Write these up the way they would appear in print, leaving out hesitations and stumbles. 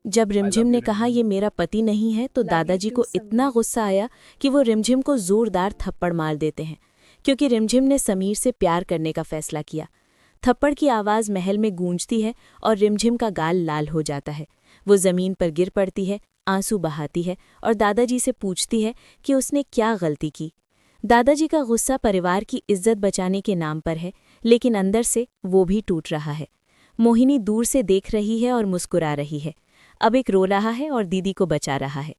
जब रिमझिम ने कहा ये मेरा पति नहीं है तो दादाजी को इतना गुस्सा आया कि वो रिमझिम को जोरदार थप्पड़ मार देते हैं, क्योंकि रिमझिम ने समीर से प्यार करने का फैसला किया। थप्पड़ की आवाज़ महल में गूंजती है और रिमझिम का गाल लाल हो जाता है। वो ज़मीन पर गिर पड़ती है, आंसू बहाती है और दादाजी से पूछती है कि उसने क्या गलती की। दादाजी का गुस्सा परिवार की इज्जत बचाने के नाम पर है, लेकिन अंदर से वो भी टूट रहा है। मोहिनी दूर से देख रही है और मुस्कुरा रही है। अब एक रो रहा है और दीदी को बचा रहा है।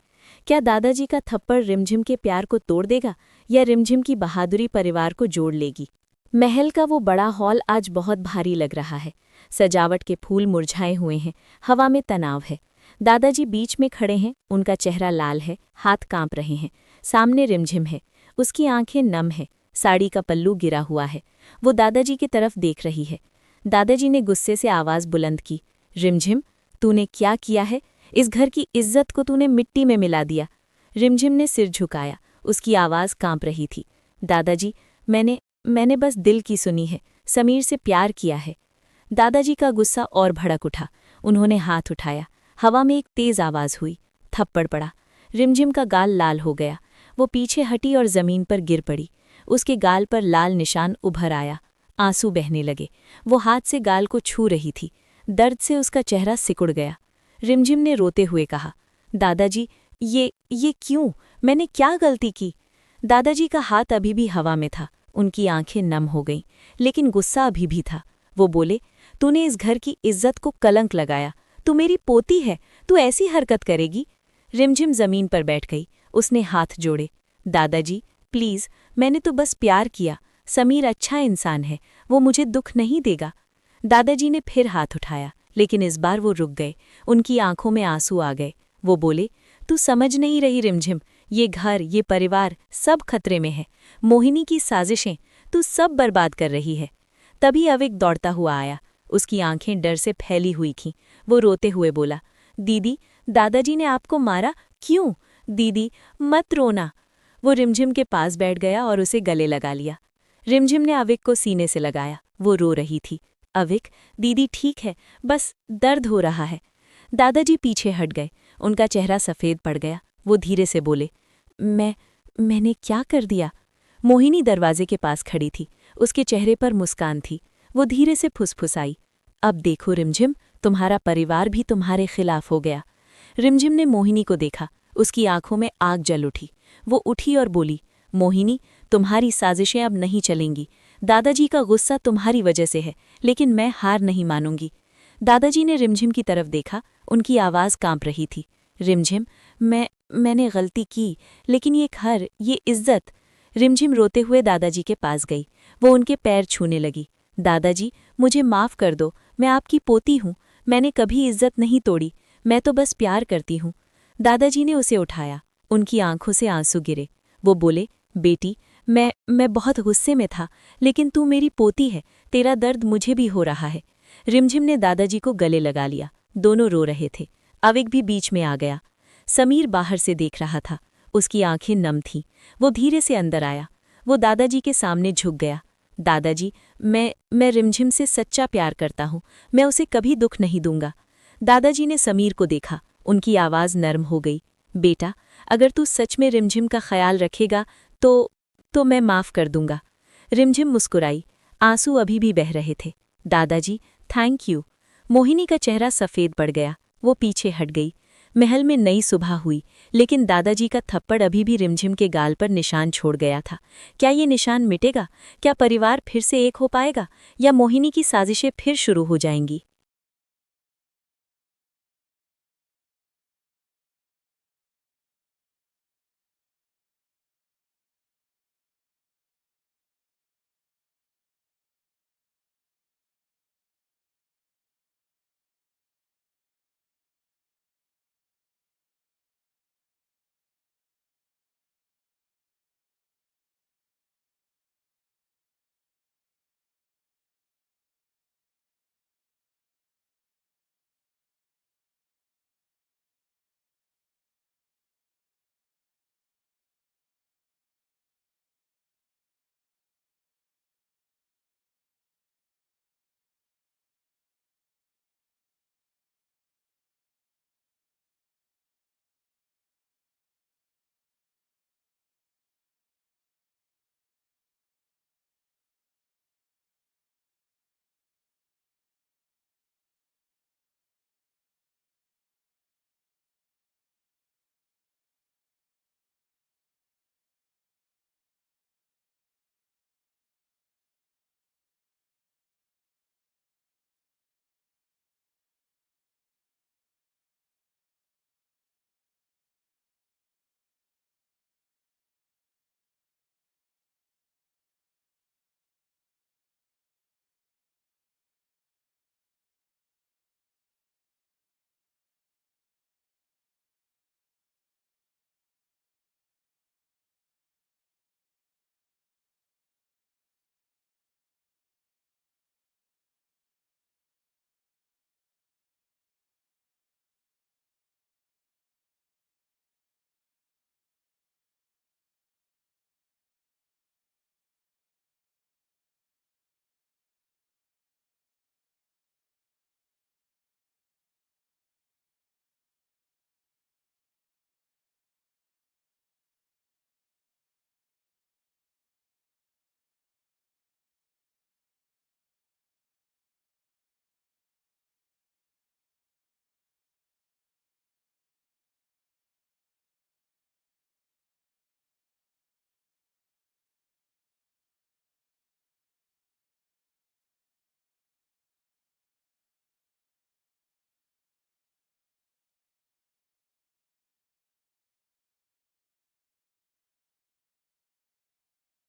क्या दादाजी का थप्पड़ रिमझिम के प्यार को तोड़ देगा या रिमझिम की बहादुरी परिवार को जोड़ लेगी? महल का वो बड़ा हॉल आज बहुत भारी लग रहा है। सजावट के फूल मुरझाए हुए हैं, हवा में तनाव है। दादाजी बीच में खड़े हैं, उनका चेहरा लाल है, हाथ कांप रहे हैं। सामने रिमझिम है, उसकी आंखें नम हैं, साड़ी का पल्लू गिरा हुआ है। वो दादाजी की तरफ देख रही है। दादाजी ने गुस्से से आवाज़ बुलंद की, रिमझिम, तूने क्या किया है? इस घर की इज्जत को तूने मिट्टी में मिला दिया। रिमझिम ने सिर झुकाया, उसकी आवाज़ कांप रही थी। दादाजी, मैंने बस दिल की सुनी है, समीर से प्यार किया है। दादाजी का गुस्सा और भड़क उठा। उन्होंने हाथ उठाया, हवा में एक तेज आवाज़ हुई, थप्पड़ पड़ा। रिमझिम का गाल लाल हो गया। वो पीछे हटी और ज़मीन पर गिर पड़ी। उसके गाल पर लाल निशान उभर आया, आंसू बहने लगे। वो हाथ से गाल को छू रही थी। दर्द से उसका चेहरा सिकुड़ गया। रिमझिम ने रोते हुए कहा, दादाजी, ये क्यों? मैंने क्या गलती की? दादाजी का हाथ अभी भी हवा में था, उनकी आंखें नम हो गईं, लेकिन गुस्सा अभी भी था। वो बोले, तूने इस घर की इज्जत को कलंक लगाया। तू मेरी पोती है, तू ऐसी हरकत करेगी? रिमझिम जमीन पर बैठ गई, उसने हाथ जोड़े। दादाजी, प्लीज़, मैंने तो बस प्यार किया। समीर अच्छा इंसान है, वो मुझे दुख नहीं देगा। दादाजी ने फिर हाथ उठाया, लेकिन इस बार वो रुक गए। उनकी आंखों में आंसू आ गए। वो बोले, तू समझ नहीं रही रिमझिम, ये घर, ये परिवार सब खतरे में है। मोहिनी की साजिशें, तू सब बर्बाद कर रही है। तभी अविक दौड़ता हुआ आया। उसकी आंखें डर से फैली हुई थीं। वो रोते हुए बोला, दीदी, दादाजी ने आपको मारा? क्यों? दीदी, मत रोना। वो रिमझिम के पास बैठ गया और उसे गले लगा लिया। रिमझिम ने अविक को सीने से लगाया। वो रो रही थी। अविक, दीदी ठीक है, बस दर्द हो रहा है। दादाजी पीछे हट गए, उनका चेहरा सफ़ेद पड़ गया। वो धीरे से बोले, मैंने क्या कर दिया? मोहिनी दरवाजे के पास खड़ी थी, उसके चेहरे पर मुस्कान थी। वो धीरे से फुसफुसाई, अब देखो रिमझिम, तुम्हारा परिवार भी तुम्हारे खिलाफ हो गया। रिमझिम ने मोहिनी को देखा, उसकी आंखों में आग जल उठी। वो उठी और बोली, मोहिनी, तुम्हारी साजिशें अब नहीं चलेंगी। दादाजी का गुस्सा तुम्हारी वजह से है, लेकिन मैं हार नहीं मानूंगी। दादाजी ने रिमझिम की तरफ देखा, उनकी आवाज़ कांप रही थी। रिमझिम, मैंने गलती की, लेकिन ये घर, ये इज्जत। रिमझिम रोते हुए दादाजी के पास गई। वो उनके पैर छूने लगी। दादाजी, मुझे माफ़ कर दो, मैं आपकी पोती हूँ। मैंने कभी इज्जत नहीं तोड़ी, मैं तो बस प्यार करती हूँ। दादाजी ने उसे उठाया, उनकी आंखों से आंसू गिरे। वो बोले, बेटी, मैं बहुत गुस्से में था, लेकिन तू मेरी पोती है, तेरा दर्द मुझे भी हो रहा है। रिमझिम ने दादाजी को गले लगा लिया। दोनों रो रहे थे। अविक भी बीच में आ गया। समीर बाहर से देख रहा था, उसकी आंखें नम थीं। वो धीरे से अंदर आया। वो दादाजी के सामने झुक गया। दादाजी, मैं रिमझिम से सच्चा प्यार करता हूँ, मैं उसे कभी दुख नहीं दूंगा। दादाजी ने समीर को देखा, उनकी आवाज़ नर्म हो गई। बेटा, अगर तू सच में रिमझिम का ख्याल रखेगा तो मैं माफ़ कर दूंगा। रिमझिम मुस्कुराई, आंसू अभी भी बह रहे थे। दादाजी, थैंक यू। मोहिनी का चेहरा सफ़ेद पड़ गया। वो पीछे हट गई। महल में नई सुबह हुई, लेकिन दादाजी का थप्पड़ अभी भी रिमझिम के गाल पर निशान छोड़ गया था। क्या ये निशान मिटेगा? क्या परिवार फिर से एक हो पाएगा, या मोहिनी की साजिशें फिर शुरू हो जाएंगी?